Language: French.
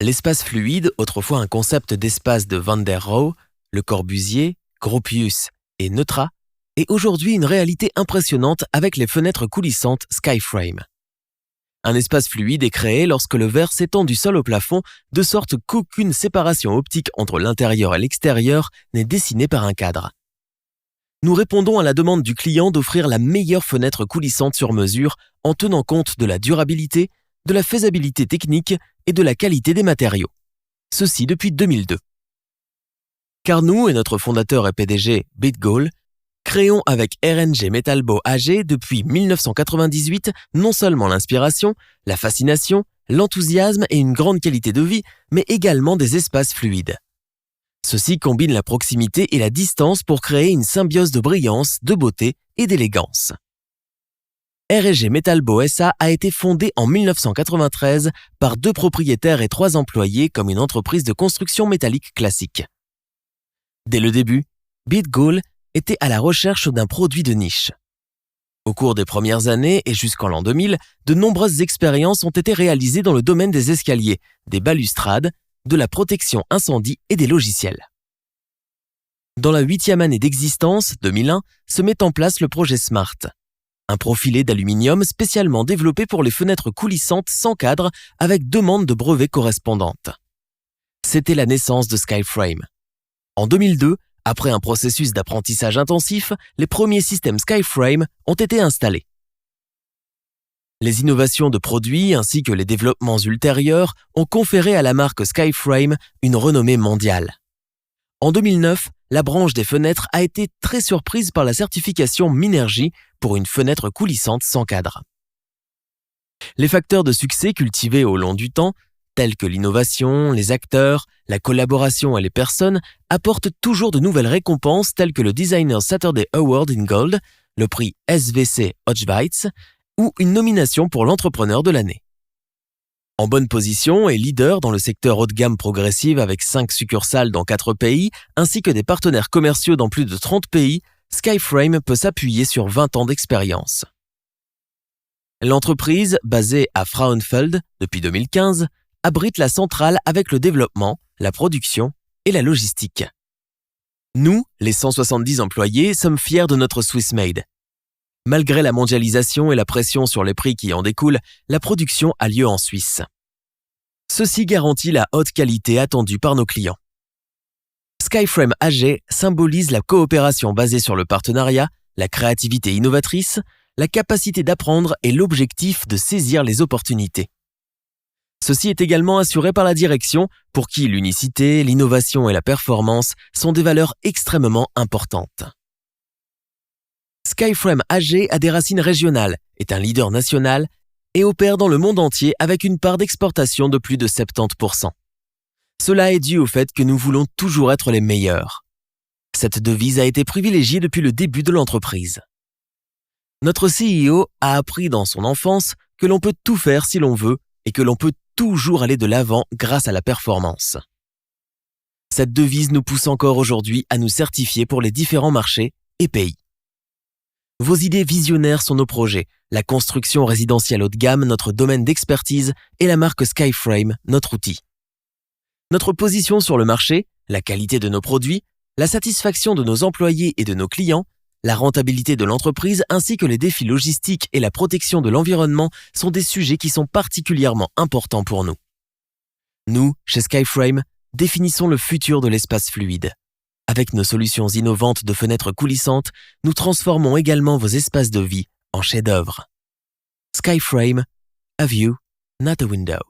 L'espace fluide, autrefois un concept d'espace de Van der Rohe, Le Corbusier, Gropius et Neutra, est aujourd'hui une réalité impressionnante avec les fenêtres coulissantes Skyframe. Un espace fluide est créé lorsque le verre s'étend du sol au plafond de sorte qu'aucune séparation optique entre l'intérieur et l'extérieur n'est dessinée par un cadre. Nous répondons à la demande du client d'offrir la meilleure fenêtre coulissante sur mesure en tenant compte de la durabilité, de la faisabilité technique et de la qualité des matériaux. Ceci depuis 2002. Car nous et notre fondateur et PDG, BitGoal, créons avec RNG Metalbo AG depuis 1998 non seulement l'inspiration, la fascination, l'enthousiasme et une grande qualité de vie, mais également des espaces fluides. Ceci combine la proximité et la distance pour créer une symbiose de brillance, de beauté et d'élégance. RNG Metalbo SA a été fondée en 1993 par 2 propriétaires et 3 employés comme une entreprise de construction métallique classique. Dès le début, BitGoal était à la recherche d'un produit de niche. Au cours des premières années et jusqu'en l'an 2000, de nombreuses expériences ont été réalisées dans le domaine des escaliers, des balustrades, de la protection incendie et des logiciels. Dans la 8e année d'existence, 2001, se met en place le projet Smart, un profilé d'aluminium spécialement développé pour les fenêtres coulissantes sans cadre avec demande de brevets correspondantes. C'était la naissance de Skyframe. En 2002, après un processus d'apprentissage intensif, les premiers systèmes Skyframe ont été installés. Les innovations de produits ainsi que les développements ultérieurs ont conféré à la marque Skyframe une renommée mondiale. En 2009, la branche des fenêtres a été très surprise par la certification Minergie pour une fenêtre coulissante sans cadre. Les facteurs de succès cultivés au long du temps, tels que l'innovation, les acteurs, la collaboration et les personnes, apportent toujours de nouvelles récompenses telles que le Designer Saturday Award in Gold, le prix SVC Hochschweiz ou une nomination pour l'entrepreneur de l'année. En bonne position et leader dans le secteur haut de gamme progressive avec 5 succursales dans 4 pays, ainsi que des partenaires commerciaux dans plus de 30 pays, Skyframe peut s'appuyer sur 20 ans d'expérience. L'entreprise, basée à Frauenfeld depuis 2015, abrite la centrale avec le développement, la production et la logistique. Nous, les 170 employés, sommes fiers de notre Swiss Made. Malgré la mondialisation et la pression sur les prix qui en découlent, la production a lieu en Suisse. Ceci garantit la haute qualité attendue par nos clients. Skyframe AG symbolise la coopération basée sur le partenariat, la créativité innovatrice, la capacité d'apprendre et l'objectif de saisir les opportunités. Ceci est également assuré par la direction, pour qui l'unicité, l'innovation et la performance sont des valeurs extrêmement importantes. Skyframe AG a des racines régionales, est un leader national et opère dans le monde entier avec une part d'exportation de plus de 70%. Cela est dû au fait que nous voulons toujours être les meilleurs. Cette devise a été privilégiée depuis le début de l'entreprise. Notre CEO a appris dans son enfance que l'on peut tout faire si l'on veut et que l'on peut toujours aller de l'avant grâce à la performance. Cette devise nous pousse encore aujourd'hui à nous certifier pour les différents marchés et pays. Vos idées visionnaires sont nos projets, la construction résidentielle haut de gamme, notre domaine d'expertise et la marque Skyframe, notre outil. Notre position sur le marché, la qualité de nos produits, la satisfaction de nos employés et de nos clients, la rentabilité de l'entreprise ainsi que les défis logistiques et la protection de l'environnement sont des sujets qui sont particulièrement importants pour nous. Nous, chez Skyframe, définissons le futur de l'espace fluide. Avec nos solutions innovantes de fenêtres coulissantes, nous transformons également vos espaces de vie en chefs-d'œuvre. Skyframe, a view, not a window.